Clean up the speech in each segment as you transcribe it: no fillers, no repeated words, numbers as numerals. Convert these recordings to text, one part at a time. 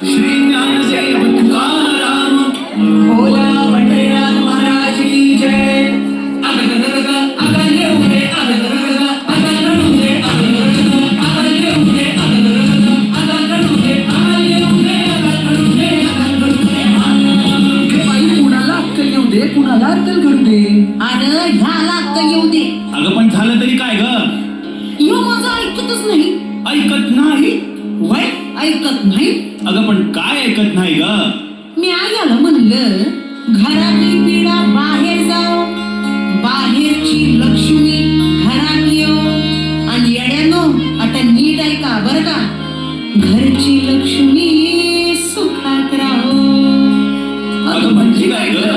श्री ज्ञानदेव तुकाराम भोला पंढरीनाथ महाराज की जय. कुणाला अक्कल घडू दे. अरे ह्याला अक्कल येऊ दे. अगं पण झालं तरी काय ग? ह्यो माझं ऐकतच नाही. ऐकत नाही? वय ऐकत नाही. अगं पण काय ऐकत नाही ग? मी आयाला म्हणलं घरातली पिढा बाहेर जाओ, बाहेरची लक्ष्मी घरात येऊ. आणि येड्यानो आता नीट ऐका बर का, घरची लक्ष्मी सुखात राहो. अगं म्हणजे काय ग?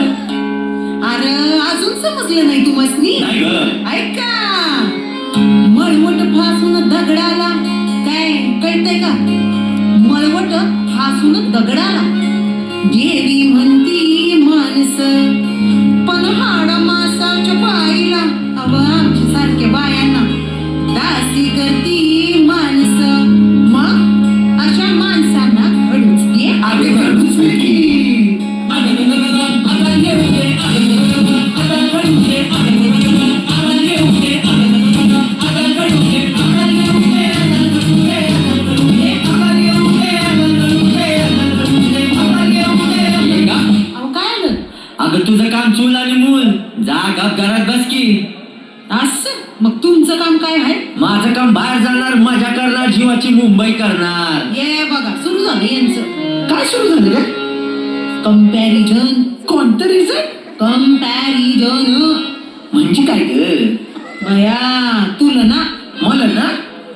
अरे अजून समजलं नाही तुम्हासनी? नाही ग. ऐका, मळवट फासून दगडाला, काय कळतंय का? मळवट फासून दगडाला देवी म्हणती माणस, पण हाड मासाच्या पायला अव आमच्या सारख्या बायांना दासी करती माणस. मग अशा माणसांना घडूच दे. आगे घडूच दे की. अगं तुझं काम चूल आणि मूल, जा गप घरात बस की. असं मग तुमचं काम काय आहे? माझं काम बाहेर जाणार, मजा करणार, जीवाची मुंबई करणार. ये बघा सुरू झालं यांचं. काय सुरू झालं रे? कंपॅरिझन. कोणतं रिझन? कंपॅरिझन म्हणजे काय ग? बया तुलना. मला ना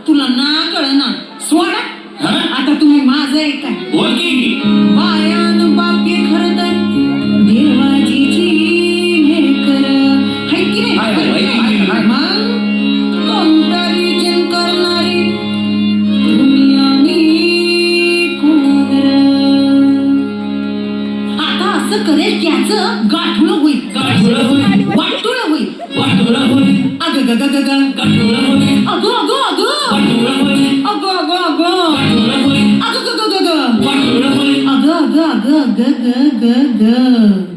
तुलना कळना. सोडा हा? आता तुम्ही माझं ऐका. बोल की. बायान बापे खरं तर देवाजीची भेकर हाय की नाही? हाय, हाय, हाय, हाय. मग कंपॅरिझन करणारी तुम्ही आम्ही कोण? आता असं करेल त्याचं गाठुळं होईल. गाठुळं होईल. वाटुळं होईल. वाटोळं होईल. अग ग ग ग ग. गाठोळं होईल. अगं अगं अगं. वाटोळं होईल. अगं अगं अगं. गाठोळं होईल. अगं ग ग ग ग. वाटोळं होईल. अगं अगं अगं अगं ग ग ग.